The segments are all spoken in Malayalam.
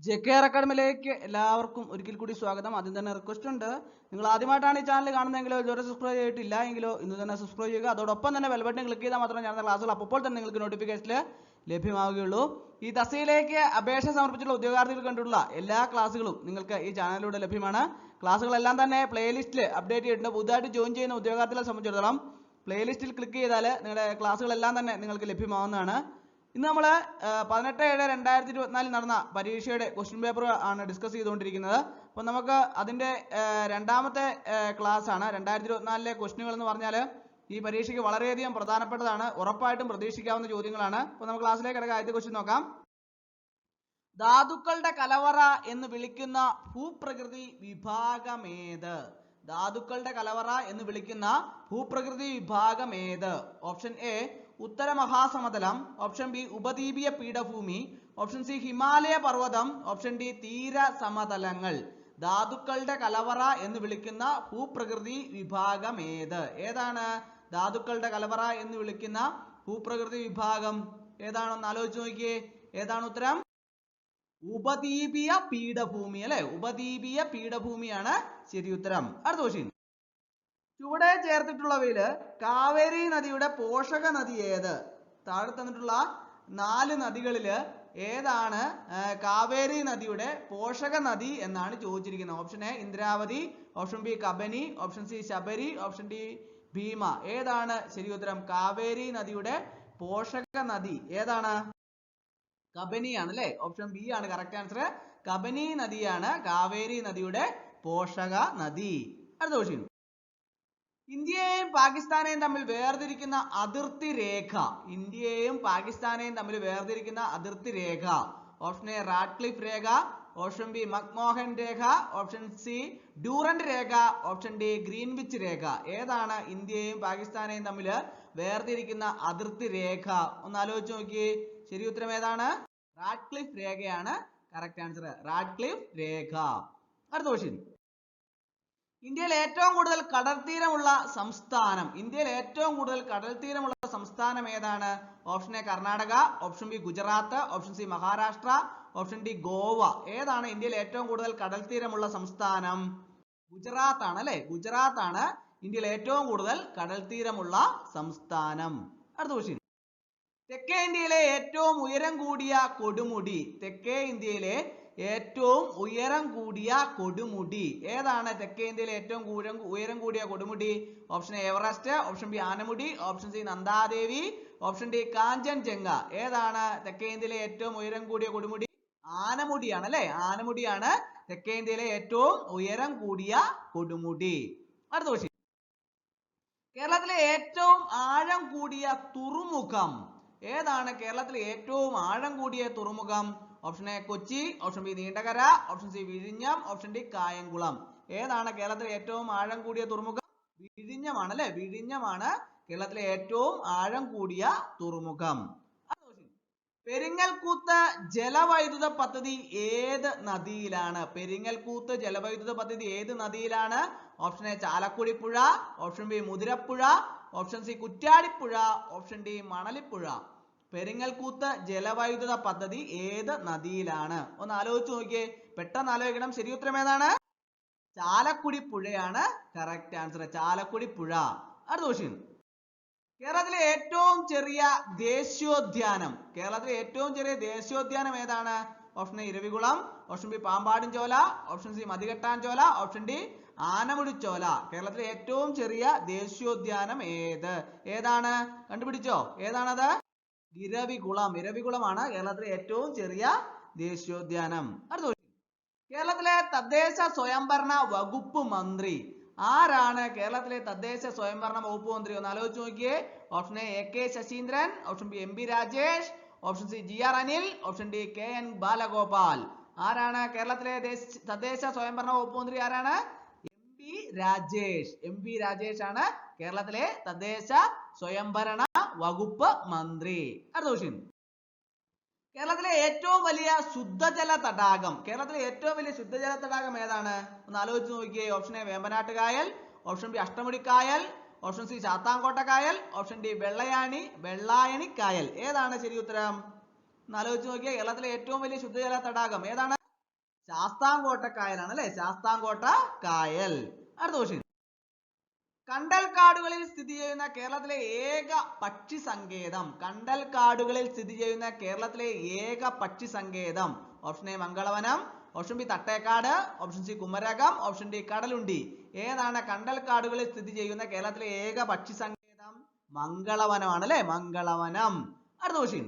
JKR അക്കാഡമിയിലേക്ക് എല്ലാവർക്കും ഒരിക്കൽ കൂടി സ്വാഗതം. ആദ്യം തന്നെ റിക്വസ്റ്റ് ഉണ്ട്, നിങ്ങൾ ആദ്യമായിട്ടാണ് ഈ ചാനൽ കാണുന്നതെങ്കിലോ ഇതുവരെ സബ്സ്ക്രൈബ് ചെയ്തിട്ടില്ല എങ്കിലോ ഇന്ന് തന്നെ സബ്സ്ക്രൈബ് ചെയ്യുക. അതോടൊപ്പം തന്നെ ബെൽ ബട്ടൺ ക്ലിക്ക് ചെയ്താൽ മാത്രമേ ഞാൻ ക്ലാസ്സുകൾ അപ്പോൾ തന്നെ നിങ്ങൾക്ക് നോട്ടിഫിക്കേഷനിൽ ലഭ്യമാവുകയുള്ളൂ. ഈ തസ്തികയിലേക്ക് അപേക്ഷ സമർപ്പിച്ചിട്ടുള്ള ഉദ്യോഗാർത്ഥികൾക്ക് കണ്ടുള്ള എല്ലാ ക്ലാസ്സുകളും നിങ്ങൾക്ക് ഈ ചാനലിലൂടെ ലഭ്യമാണ്. ക്ലാസ്സുകളെല്ലാം തന്നെ പ്ലേലിസ്റ്റിൽ അപ്ഡേറ്റ് ചെയ്തിട്ടുണ്ട്. പുതുതായിട്ട് ജോയിൻ ചെയ്യുന്ന ഉദ്യോഗാർത്ഥികളെ സംബന്ധിച്ചിടത്തോളം പ്ലേലിസ്റ്റിൽ ക്ലിക്ക് ചെയ്താൽ നിങ്ങളുടെ ക്ലാസ്സുകളെല്ലാം തന്നെ നിങ്ങൾക്ക് ലഭ്യമാവുന്നതാണ്. ഇന്ന് നമ്മൾ 18/7/2024 നടന്ന പരീക്ഷയുടെ ക്വസ്റ്റ്യൻ പേപ്പർ ആണ് ഡിസ്കസ് ചെയ്തുകൊണ്ടിരിക്കുന്നത്. അപ്പോൾ നമുക്ക് അതിൻ്റെ രണ്ടാമത്തെ ക്ലാസ് ആണ്. 2024 ക്വസ്റ്റ്യനുകൾ എന്ന് പറഞ്ഞാൽ ഈ പരീക്ഷയ്ക്ക് വളരെയധികം പ്രധാനപ്പെട്ടതാണ്. ഉറപ്പായിട്ടും പ്രതീക്ഷിക്കാവുന്ന ചോദ്യങ്ങളാണ്. അപ്പോൾ നമുക്ക് ക്ലാസ്സിലേക്ക് കിടക്കുക. ആദ്യത്തെ ക്വസ്റ്റ്യൻ നോക്കാം. ധാതുക്കളുടെ കലവറ എന്ന് വിളിക്കുന്ന ഭൂപ്രകൃതി വിഭാഗമേത്? ധാതുക്കളുടെ കലവറ എന്ന് വിളിക്കുന്ന ഭൂപ്രകൃതി വിഭാഗം ഏത്? ഓപ്ഷൻ എ ഉത്തര മഹാസമതലം, ഓപ്ഷൻ ബി ഉപദ്വീപീയ പീഠഭൂമി, ഓപ്ഷൻ സി ഹിമാലയ പർവ്വതം, ഓപ്ഷൻ ഡി തീര സമതലങ്ങൾ. ധാതുക്കളുടെ കലവറ എന്ന് വിളിക്കുന്ന ഭൂപ്രകൃതി വിഭാഗം ഏത്? ഏതാണ് ധാതുക്കളുടെ കലവറ എന്ന് വിളിക്കുന്ന ഭൂപ്രകൃതി വിഭാഗം? ഏതാണെന്ന് ആലോചിച്ച് നോക്കിയേ. ഏതാണ് ഉത്തരം? ഉപദ്വീപീയ പീഠഭൂമി അല്ലെ. ഉപദ്വീപീയ പീഠഭൂമിയാണ് ശരി ഉത്തരം. അടുത്ത ക്വസ്റ്റ്യൻ. ചുവടെ ചേർത്തിട്ടുള്ളവയില് കാവേരി നദിയുടെ പോഷക നദി ഏത്? താഴെ തന്നിട്ടുള്ള 4 നദികളില് ഏതാണ് കാവേരി നദിയുടെ പോഷക നദി എന്നാണ് ചോദിച്ചിരിക്കുന്നത്. Option A Indravati, option B Kabani, option C Sabari, option D Bhima. ഏതാണ് ശരി ഉത്തരം? കാവേരി നദിയുടെ പോഷക നദി ഏതാണ്? കബനിയാണ് അല്ലെ. ഓപ്ഷൻ ബി ആണ് കറക്റ്റ് ആൻസർ. കബനി നദിയാണ് കാവേരി നദിയുടെ പോഷക നദി. അടുത്ത ക്വസ്റ്റ്യൻ. ഇന്ത്യയെയും പാകിസ്ഥാനെയും തമ്മിൽ വേർതിരിക്കുന്ന അതിർത്തി രേഖ. ഇന്ത്യയെയും പാകിസ്ഥാനെയും തമ്മിൽ വേർതിരിക്കുന്ന അതിർത്തി രേഖ. ഓപ്ഷൻ എ റാഡ്ക്ലിഫ് രേഖ, ഓപ്ഷൻ ബി മക്മോഹൻ രേഖ, ഓപ്ഷൻ സി ഡ്യൂറന്റ് രേഖ, ഓപ്ഷൻ ഡി ഗ്രീൻവിച്ച് രേഖ. ഏതാണ് ഇന്ത്യയെയും പാകിസ്ഥാനെയും തമ്മിൽ വേർതിരിക്കുന്ന അതിർത്തി രേഖ? ഒന്ന് ആലോചിച്ച് നോക്കിയേ. ശരി ഉത്തരം ഏതാണ്? റാഡ്ക്ലിഫ് രേഖയാണ് കറക്റ്റ് ആൻസർ. റാഡ്ക്ലിഫ് രേഖ. അടുത്ത ക്വസ്റ്റ്യൻ. ഇന്ത്യയിൽ ഏറ്റവും കൂടുതൽ കടൽത്തീരമുള്ള സംസ്ഥാനം. ഇന്ത്യയിൽ ഏറ്റവും കൂടുതൽ കടൽത്തീരമുള്ള സംസ്ഥാനം ഏതാണ്? Option A Karnataka, option B Gujarat, option C Maharashtra, option D Goa. ഏതാണ് ഇന്ത്യയിൽ ഏറ്റവും കൂടുതൽ കടൽത്തീരമുള്ള സംസ്ഥാനം? ഗുജറാത്ത് ആണ് അല്ലെ. ഗുജറാത്ത് ആണ് ഇന്ത്യയിൽ ഏറ്റവും കൂടുതൽ കടൽത്തീരമുള്ള സംസ്ഥാനം. അടുത്ത ക്വസ്റ്റ്യൻ. തെക്കേ ഇന്ത്യയിലെ ഏറ്റവും ഉയരം കൂടിയ കൊടുമുടി. തെക്കേ ഇന്ത്യയിലെ ഏറ്റവും ഉയരം കൂടിയ കൊടുമുടി ഏതാണ്? തെക്കേ ഇന്ത്യയിലെ ഏറ്റവും ഉയരം കൂടിയ കൊടുമുടി. Option A Everest, option B Anamudi, option C Nandadevi, option D Kanchenjunga. ഏതാണ് തെക്കേ ഇന്ത്യയിലെ ഏറ്റവും ഉയരം കൂടിയ കൊടുമുടി? ആനമുടിയാണ് അല്ലെ. ആനമുടിയാണ് തെക്കേ ഇന്ത്യയിലെ ഏറ്റവും ഉയരം കൂടിയ കൊടുമുടി. അടുത്ത ക്വസ്റ്റ്യൻ. കേരളത്തിലെ ഏറ്റവും ആഴം കൂടിയ തുറമുഖം ഏതാണ്? കേരളത്തിലെ ഏറ്റവും ആഴം കൂടിയ തുറമുഖം. Option A Kochi, option B Neendakara, option C വിഴിഞ്ഞം, ഓപ്ഷൻ ഡി കായംകുളം. ഏതാണ് കേരളത്തിലെ ഏറ്റവും ആഴം കൂടിയ തുറമുഖം? വിഴിഞ്ഞമാണ് അല്ലെ. വിഴിഞ്ഞമാണ് കേരളത്തിലെ ഏറ്റവും ആഴം കൂടിയ തുറമുഖം. പെരിങ്ങൽകൂത്ത് ജലവൈദ്യുത പദ്ധതി ഏത് നദിയിലാണ്? പെരിങ്ങൽകൂത്ത് ജലവൈദ്യുത പദ്ധതി ഏത് നദിയിലാണ്? ഓപ്ഷൻ എ ചാലക്കുടി പുഴ, option B Muthirappuzha, option C Kuttiadipuzha, option D Manalipuzha. Peringalkuthu ജലവൈദ്യുത പദ്ധതി ഏത് നദിയിലാണ്? ഒന്ന് ആലോചിച്ച് നോക്കിയേ. പെട്ടെന്ന് ആലോചിക്കണം. ശരി ഉത്തരം ഏതാണ്? ചാലക്കുടി പുഴയാണ് കറക്റ്റ് ആൻസർ. ചാലക്കുടി പുഴ. അടുത്ത ക്വസ്റ്റ്യൻ. കേരളത്തിലെ ഏറ്റവും ചെറിയ ദേശീയോദ്യാനം. കേരളത്തിലെ ഏറ്റവും ചെറിയ ദേശീയോദ്യാനം ഏതാണ്? Option A Eravikulam, option B Pambadumshola, option C Mathikettanshola, option D Anamudishola. കേരളത്തിലെ ഏറ്റവും ചെറിയ ദേശീയോദ്യാനം ഏത്? ഏതാണ്? കണ്ടുപിടിച്ചോ? ഏതാണത്? ഇരവികുളം. ഇരവികുളമാണ് കേരളത്തിലെ ഏറ്റവും ചെറിയ ദേശീയോദ്യാനം. അടുത്ത കേരളത്തിലെ തദ്ദേശ സ്വയംഭരണ വകുപ്പ് മന്ത്രി ആരാണ്? കേരളത്തിലെ തദ്ദേശ സ്വയംഭരണ വകുപ്പ് മന്ത്രി ഒന്ന് ആലോചിച്ച് നോക്കിയേ. Option A A K Saseendran, option B M P Rajesh, option C G R Anil, option D K N Balagopal. ആരാണ് കേരളത്തിലെ തദ്ദേശ സ്വയംഭരണ വകുപ്പ് മന്ത്രി? ആരാണ്? M P Rajesh. M P Rajesh ആണ് കേരളത്തിലെ തദ്ദേശ സ്വയംഭരണ വകുപ്പ് മന്ത്രി. അടുത്ത ക്വസ്റ്റ്യൻ. കേരളത്തിലെ ഏറ്റവും വലിയ ശുദ്ധജല തടാകം. കേരളത്തിലെ ഏറ്റവും വലിയ ശുദ്ധജല തടാകം ഏതാണ്? ഒന്ന് ആലോചിച്ച് നോക്കിയേ. ഓപ്ഷൻ എ വേമ്പനാട്ട് കായൽ, ഓപ്ഷൻ ബി അഷ്ടമുടി കായൽ, ഓപ്ഷൻ സി ശാത്താംകോട്ട കായൽ, ഓപ്ഷൻ ഡി വെള്ളായണി കായൽ. ഏതാണ് ശരി ഉത്തരം? ഒന്ന് ആലോചിച്ച് നോക്കിയേ. കേരളത്തിലെ ഏറ്റവും വലിയ ശുദ്ധജല തടാകം ഏതാണ്? ശാസ്താംകോട്ട കായലാണ് അല്ലെ, ശാസ്താംകോട്ട കായൽ. അടുത്ത ക്വസ്റ്റ്യൻ. കണ്ടൽക്കാടുകളിൽ സ്ഥിതി ചെയ്യുന്ന കേരളത്തിലെ ഏക പക്ഷി സങ്കേതം. കണ്ടൽക്കാടുകളിൽ സ്ഥിതി ചെയ്യുന്ന കേരളത്തിലെ ഏക പക്ഷി സങ്കേതം. Option A Mangalavanam, option B Thattekkad, option C Kumarakom, option D Kadalundi. ഏതാണ് കണ്ടൽക്കാടുകളിൽ സ്ഥിതി ചെയ്യുന്ന കേരളത്തിലെ ഏക പക്ഷി സങ്കേതം? മംഗളവനമാണ് അല്ലെ, മംഗളവനം. അടുത്ത ക്വസ്റ്റ്യൻ.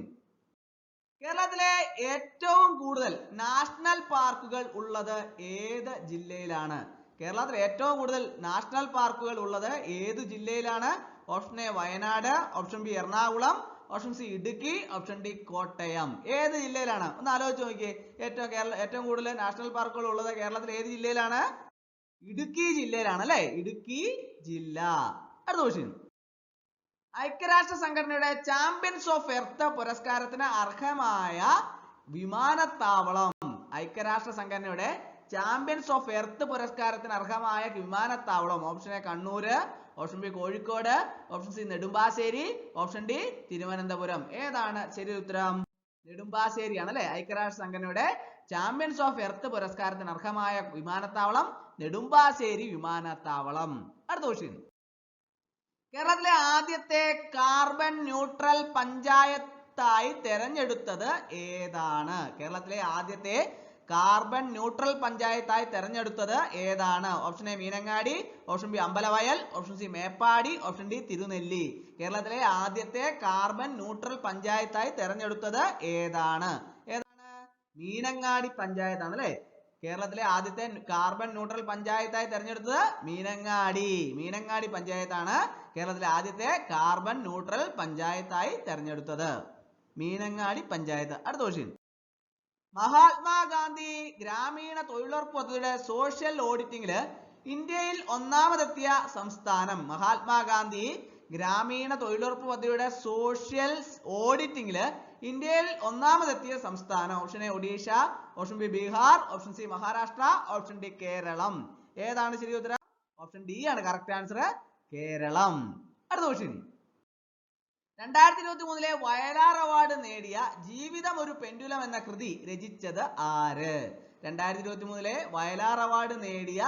കേരളത്തിലെ ഏറ്റവും കൂടുതൽ നാഷണൽ പാർക്കുകൾ ഉള്ളത് ഏത് ജില്ലയിലാണ്? കേരളത്തിൽ ഏറ്റവും കൂടുതൽ നാഷണൽ പാർക്കുകൾ ഉള്ളത് ഏത് ജില്ലയിലാണ്? Option A Wayanad, option B Ernakulam, option C Idukki, option D Kottayam. ഏത് ജില്ലയിലാണ്? ഒന്ന് ആലോചിച്ച് നോക്കിയേ. ഏറ്റവും കൂടുതൽ നാഷണൽ പാർക്കുകൾ ഉള്ളത് കേരളത്തിൽ ഏത് ജില്ലയിലാണ്? ഇടുക്കി ജില്ലയിലാണ് അല്ലെ, ഇടുക്കി ജില്ല. അടുത്ത ക്വസ്റ്റ്യൻ. ഐക്യരാഷ്ട്ര സംഘടനയുടെ ചാമ്പ്യൻസ് ഓഫ് എർത്ത് പുരസ്കാരത്തിന് അർഹമായ വിമാനത്താവളം. ഐക്യരാഷ്ട്ര സംഘടനയുടെ ചാമ്പ്യൻസ് ഓഫ് എർത്ത് പുരസ്കാരത്തിന് അർഹമായ വിമാനത്താവളം. Option A Kannur, option B Kozhikode, option C Nedumbassery, option D Thiruvananthapuram. ഏതാണ് ശരി ഉത്തരം? നെടുമ്പാശ്ശേരിയാണ് അല്ലെ. ഐക്യരാഷ്ട്ര സംഘടനയുടെ ചാമ്പ്യൻസ് ഓഫ് എർത്ത് പുരസ്കാരത്തിന് അർഹമായ വിമാനത്താവളം നെടുമ്പാശ്ശേരി വിമാനത്താവളം. അടുത്ത ക്വസ്റ്റ്യൻ. കേരളത്തിലെ ആദ്യത്തെ കാർബൺ ന്യൂട്രൽ പഞ്ചായത്തായി തെരഞ്ഞെടുത്തത് ഏതാണ്? കേരളത്തിലെ ആദ്യത്തെ കാർബൺ ന്യൂട്രൽ പഞ്ചായത്തായി തെരഞ്ഞെടുത്തത് ഏതാണ്? Option A Meenangadi, option B Ambalavayal, option C Meppadi, option D Thirunelli. കേരളത്തിലെ ആദ്യത്തെ കാർബൺ ന്യൂട്രൽ പഞ്ചായത്തായി തെരഞ്ഞെടുത്തത് ഏതാണ്? ഏതാണ്? മീനങ്ങാടി പഞ്ചായത്താണ് അല്ലെ. കേരളത്തിലെ ആദ്യത്തെ കാർബൺ ന്യൂട്രൽ പഞ്ചായത്തായി തെരഞ്ഞെടുത്തത് മീനങ്ങാടി പഞ്ചായത്താണ് കേരളത്തിലെ ആദ്യത്തെ കാർബൺ ന്യൂട്രൽ പഞ്ചായത്തായി തെരഞ്ഞെടുത്തത്. മീനങ്ങാടി പഞ്ചായത്ത്. അടുത്ത ക്വസ്റ്റ്യൻ. മഹാത്മാഗാന്ധി ഗ്രാമീണ തൊഴിലുറപ്പ് പദ്ധതിയുടെ സോഷ്യൽ ഓഡിറ്റിംഗില് ഇന്ത്യയിൽ ഒന്നാമതെത്തിയ സംസ്ഥാനം. മഹാത്മാഗാന്ധി ഗ്രാമീണ തൊഴിലുറപ്പ് പദ്ധതിയുടെ സോഷ്യൽ ഓഡിറ്റിംഗില് ഇന്ത്യയിൽ ഒന്നാമതെത്തിയ സംസ്ഥാനം. Option A Odisha, option B Bihar, option C Maharashtra, option D Keralam. ഏതാണ് ശരി ഉത്തരം? ഓപ്ഷൻ ഡി ആണ് കറക്റ്റ് ആൻസർ, കേരളം. അടുത്ത ക്വസ്റ്റ്യൻ. 2023 വയലാർ അവാർഡ് നേടിയ ജീവിതം ഒരു പെൻഡുലം എന്ന കൃതി രചിച്ചത് ആര്? 2023 വയലാർ അവാർഡ് നേടിയ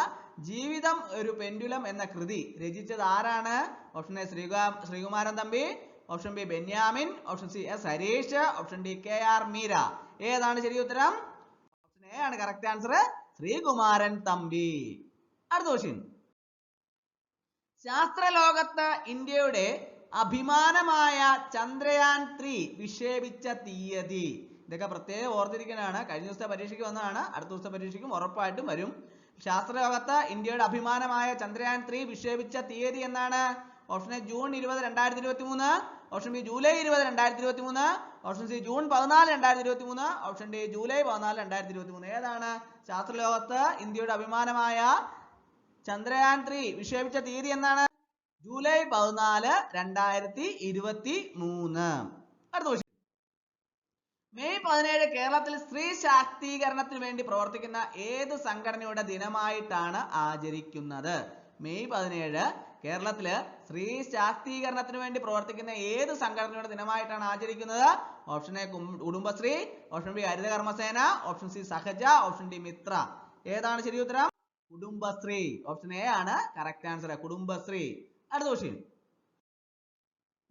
ജീവിതം ഒരു പെൻഡുലം എന്ന കൃതി രചിച്ചത് ആരാണ്? Option A Sreekumaran Thampi, option B Benyamin, option C S Harish, option D K R Meera. ഏതാണ് ശരി ഉത്തരം? ഓപ്ഷൻ എ ആണ് കറക്റ്റ് ആൻസർ, ശ്രീകുമാരൻ തമ്പി. അടുത്ത ക്വസ്റ്റ്യൻ. ശാസ്ത്രലോകത്ത് ഇന്ത്യയുടെ അഭിമാനമായ ചന്ദ്രയാൻ 3 വിക്ഷേപിച്ച തീയതി. ഇതൊക്കെ പ്രത്യേകം ഓർത്തിരിക്കാനാണ്. കഴിഞ്ഞ ദിവസത്തെ പരീക്ഷയ്ക്ക് വന്നതാണ്, അടുത്ത ദിവസത്തെ പരീക്ഷയ്ക്കും ഉറപ്പായിട്ടും വരും. ശാസ്ത്രലോകത്ത് ഇന്ത്യയുടെ അഭിമാനമായ ചന്ദ്രയാൻ 3 വിക്ഷേപിച്ച തീയതി എന്നാണ്? Option A June 20, 2023, option B July 20, 2023, option C June 14, 2023, option D July 14, 2023. ഏതാണ്? ശാസ്ത്രലോകത്ത് ഇന്ത്യയുടെ അഭിമാനമായ ചന്ദ്രയാൻ 3 വിക്ഷേപിച്ച തീയതി എന്നാണ്? ജൂലൈ 14, 2023. അടുത്ത ക്വസ്റ്റ്യൻ. മെയ് 17 കേരളത്തിൽ സ്ത്രീ ശാക്തീകരണത്തിന് വേണ്ടി പ്രവർത്തിക്കുന്ന ഏത് സംഘടനയുടെ ദിനമായിട്ടാണ് ആചരിക്കുന്നത്? മെയ് 17 കേരളത്തില് സ്ത്രീ ശാക്തീകരണത്തിന് വേണ്ടി പ്രവർത്തിക്കുന്ന ഏത് സംഘടനയുടെ ദിനമായിട്ടാണ് ആചരിക്കുന്നത്? Option A Kudumbashree, option B Haritha Karmasena, option C Sahaja, option D Mithra. ഏതാണ് ശരി ഉത്തരം? കുടുംബശ്രീ. ഓപ്ഷൻ എ ആണ് കറക്റ്റ് ആൻസർ, കുടുംബശ്രീ. അടുത്ത ക്വസ്റ്റ്യൻ.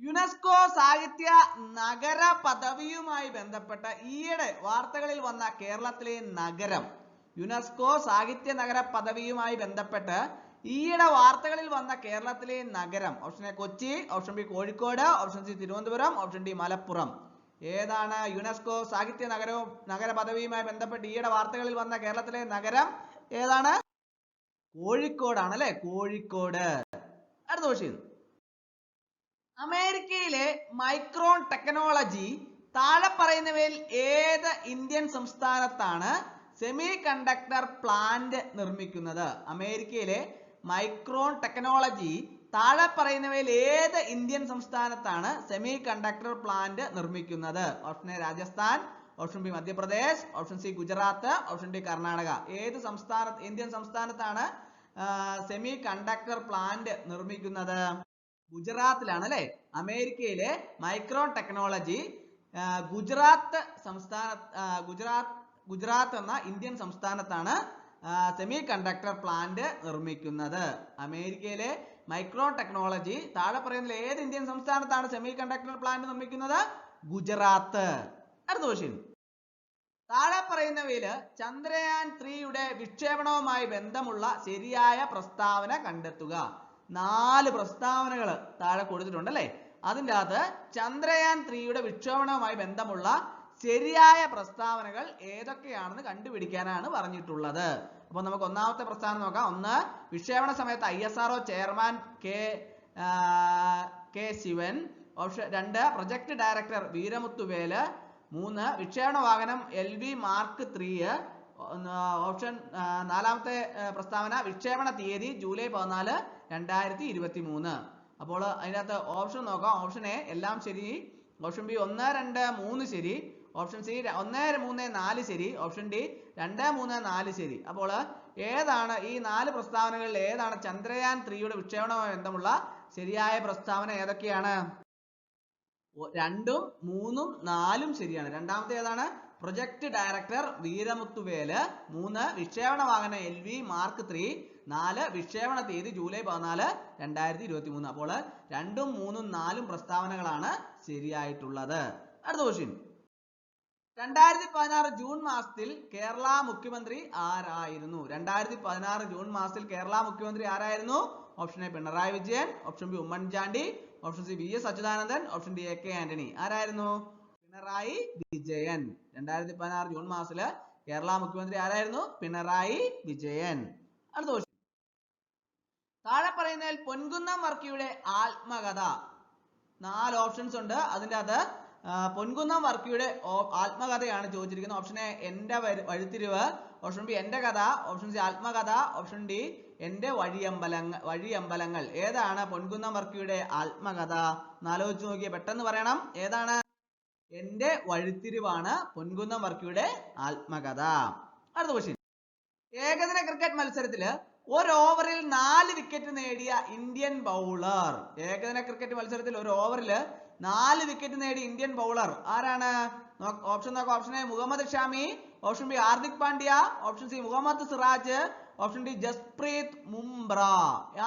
യുനെസ്കോ സാഹിത്യ നഗര പദവിയുമായി ബന്ധപ്പെട്ട ഈയിടെ വാർത്തകളിൽ വന്ന കേരളത്തിലെ നഗരം. യുനെസ്കോ സാഹിത്യ നഗര പദവിയുമായി ബന്ധപ്പെട്ട് ഈയിടെ വാർത്തകളിൽ വന്ന കേരളത്തിലെ നഗരം. Option A Kochi, option B Kozhikode, option C Thiruvananthapuram, option D Malappuram. ഏതാണ് യുനെസ്കോ സാഹിത്യ നഗര പദവിയുമായി ബന്ധപ്പെട്ട് ഈയിടെ വാർത്തകളിൽ വന്ന കേരളത്തിലെ നഗരം? ഏതാണ്? കോഴിക്കോടാണ് അല്ലെ, കോഴിക്കോട്. അടുത്ത ക്വസ്റ്റ്യൻ. അമേരിക്കയിലെ മൈക്രോൺ ടെക്നോളജി താഴെ പറയുന്നവയിൽ ഏത് ഇന്ത്യൻ സംസ്ഥാനത്താണ് സെമി കണ്ടക്ടർ പ്ലാന്റ് നിർമ്മിക്കുന്നത്? അമേരിക്കയിലെ മൈക്രോൺ ടെക്നോളജി താഴെ പറയുന്നവയിൽ ഏത് ഇന്ത്യൻ സംസ്ഥാനത്താണ് സെമി കണ്ടക്ടർ പ്ലാന്റ് നിർമ്മിക്കുന്നത്? Option A Rajasthan, option B Madhya Pradesh, option C Gujarat, option D Karnataka. ഏത് ഇന്ത്യൻ സംസ്ഥാനത്താണ് സെമി കണ്ടക്ടർ പ്ലാന്റ് നിർമ്മിക്കുന്നത്? ഗുജറാത്തിലാണ് അല്ലെ. അമേരിക്കയിലെ മൈക്രോൺ ടെക്നോളജി ഗുജറാത്ത് ഗുജറാത്ത് എന്ന ഇന്ത്യൻ സംസ്ഥാനത്താണ് സെമി കണ്ടക്ടർ പ്ലാന്റ് നിർമ്മിക്കുന്നത്. അമേരിക്കയിലെ മൈക്രോ ടെക്നോളജി താഴെ പറയുന്ന ഏത് ഇന്ത്യൻ സംസ്ഥാനത്താണ് സെമി കണ്ടക്ടർ പ്ലാന്റ് നിർമ്മിക്കുന്നത്? ഗുജറാത്ത്. അടുത്ത ക്വസ്റ്റ്യൻ. താഴെ പറയുന്നവയിൽ ചന്ദ്രയാൻ 3യുടെ വിക്ഷേപണവുമായി ബന്ധമുള്ള ശരിയായ പ്രസ്താവന കണ്ടെത്തുക. 4 പ്രസ്താവനകൾ താഴെ കൊടുത്തിട്ടുണ്ട് അല്ലേ? അതിൻ്റെ അകത്ത് ചന്ദ്രയാൻ 3യുടെ വിക്ഷേപണവുമായി ബന്ധമുള്ള ശരിയായ പ്രസ്താവനകൾ ഏതൊക്കെയാണെന്ന് കണ്ടുപിടിക്കാനാണ് പറഞ്ഞിട്ടുള്ളത്. അപ്പോൾ നമുക്ക് ഒന്നാമത്തെ പ്രസ്താവന നോക്കാം. 1. വിക്ഷേപണ സമയത്ത് ISRO chairman K Sivan. 2. Project director Veeramuthuvel. 3. വിക്ഷേപണ വാഹനം LV മാർക്ക് 3. ഓപ്ഷൻ 4ാമത്തെ പ്രസ്താവന വിക്ഷേപണ തീയതി ജൂലൈ 14, 2023. അപ്പോൾ അതിനകത്ത് ഓപ്ഷൻ നോക്കാം. ഓപ്ഷൻ എ എല്ലാം ശരി, ഓപ്ഷൻ ബി 1, 2, 3 ശരി, ഓപ്ഷൻ സി 1, 3, 4 ശരി, ഓപ്ഷൻ ഡി 2, 3, 4 ശരി. അപ്പോൾ ഏതാണ് ഈ 4 പ്രസ്താവനകളിൽ ഏതാണ് ചന്ദ്രയാൻ 3യുടെ വിക്ഷേപണവുമായി ബന്ധമുള്ള ശരിയായ പ്രസ്താവന? ഏതൊക്കെയാണ്? 2, 3, 4 ശരിയാണ്. രണ്ടാമത്തെ ഏതാണ്? Project director Veeramuthuvel. 3. വിക്ഷേപണ വാഹനം LV മാർക്ക് 3. 4. വിക്ഷേപണ തീയതി ജൂലൈ 14, 2023. അപ്പോൾ 2, 3, 4 പ്രസ്താവനകളാണ് ശരിയായിട്ടുള്ളത്. അടുത്ത ക്വസ്റ്റ്യൻ. 2016 ജൂൺ മാസത്തിൽ കേരള മുഖ്യമന്ത്രി ആരായിരുന്നു? 2016 ജൂൺ മാസത്തിൽ കേരള മുഖ്യമന്ത്രി ആരായിരുന്നു? Option A Pinarayi Vijayan, option B Oommen Chandy, option C VS Achuthanandan, option D AK Antony. ആരായിരുന്നു? പിണറായി വിജയൻ. 2016 ജൂൺ മാസത്തില് കേരള മുഖ്യമന്ത്രി ആരായിരുന്നു? പിണറായി വിജയൻ. അടുത്ത ക്വസ്റ്റ്യൻ. താഴെ പറയുന്നതിൽ പൊൻകുന്നം വർക്കിയുടെ ആത്മകഥ. 4 ഓപ്ഷൻസ് ഉണ്ട്. അതിൻ്റെ അത് പൊൻകുന്നം വർക്കിയുടെ ആത്മകഥയാണ് ചോദിച്ചിരിക്കുന്നത്. ഓപ്ഷൻ എ എന്റെ വഴിത്തിരിവ്, ഓപ്ഷൻ ബി എന്റെ കഥ, ഓപ്ഷൻ സി ആത്മകഥ, ഓപ്ഷൻ ഡി എന്റെ വഴിയമ്പലങ്ങൾ. ഏതാണ് പൊൻകുന്നം വർക്കിയുടെ ആത്മകഥ? ആലോചിച്ച് നോക്കിയേ, പെട്ടെന്ന് പറയണം. ഏതാണ്? എന്റെ വഴിത്തിരിവാണ് പൊൻകുന്നം വർക്കിയുടെ ആത്മകഥ. അടുത്ത ക്വസ്റ്റ്യൻ. ഏകദിന ക്രിക്കറ്റ് മത്സരത്തില് ഒരു ഓവറിൽ 4 വിക്കറ്റ് നേടിയ ഇന്ത്യൻ ബൗളർ. ഏകദിന ക്രിക്കറ്റ് മത്സരത്തിൽ ഒരു ഓവറിൽ 4 വിക്കറ്റ് നേടിയ ഇന്ത്യൻ ബൗളർ ആരാണ്? ഓപ്ഷൻ നോക്കാം. Option A Mohammed Shami, option B Hardik Pandya, option C Mohammed Siraj, option D Jasprit Bumrah.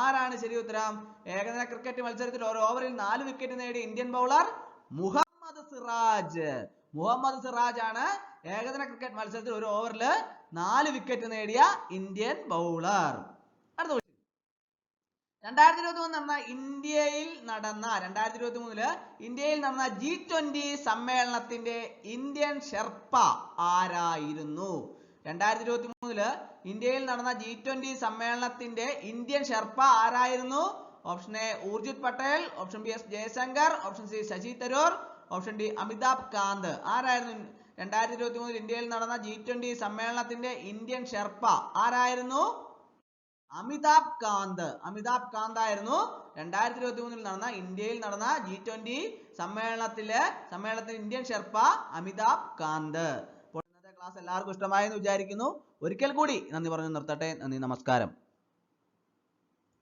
ആരാണ് ശരി ഉത്തരം? ഏകദിന ക്രിക്കറ്റ് മത്സരത്തിൽ ഒരു ഓവറിൽ 4 വിക്കറ്റ് നേടിയ ഇന്ത്യൻ ബൗളർ മുഹമ്മദ് സിറാജ്. മുഹമ്മദ് സിറാജ് ആണ് ഏകദിന ക്രിക്കറ്റ് മത്സരത്തിൽ ഒരു ഓവറിൽ 4 വിക്കറ്റ് നേടിയ ഇന്ത്യൻ ബൗളർ. അടുത്ത ക്വസ്റ്റ്യൻ. 2023 ഇന്ത്യയിൽ നടന്ന G20 സമ്മേളനത്തിന്റെ ഇന്ത്യൻ ഷെർപ്പ ആരായിരുന്നു? 2023 ഇന്ത്യയിൽ നടന്ന G20 സമ്മേളനത്തിന്റെ ഇന്ത്യൻ ഷെർപ്പ ആരായിരുന്നു? Option A Urjit Patel, option B S Jaishankar, option C Shashi Tharoor, option D Amitabh Kant. ആരായിരുന്നു 2023 ഇന്ത്യയിൽ നടന്ന G20 സമ്മേളനത്തിന്റെ ഇന്ത്യൻ ഷെർപ്പ? ആരായിരുന്നു? അമിതാഭ് കാന്ത്. അമിതാഭ് കാന്ത് ആയിരുന്നു 2023 ഇന്ത്യയിൽ നടന്ന G20 സമ്മേളനത്തിന്റെ ഇന്ത്യൻ ഷെർപ്പ അമിതാഭ് കാന്ത്. അപ്പോൾ ഇന്നത്തെ ക്ലാസ് എല്ലാവർക്കും ഇഷ്ടമായെന്ന് വിചാരിക്കുന്നു. ഒരിക്കൽ കൂടി നന്ദി പറഞ്ഞു നിർത്തട്ടെ. നന്ദി, നമസ്കാരം.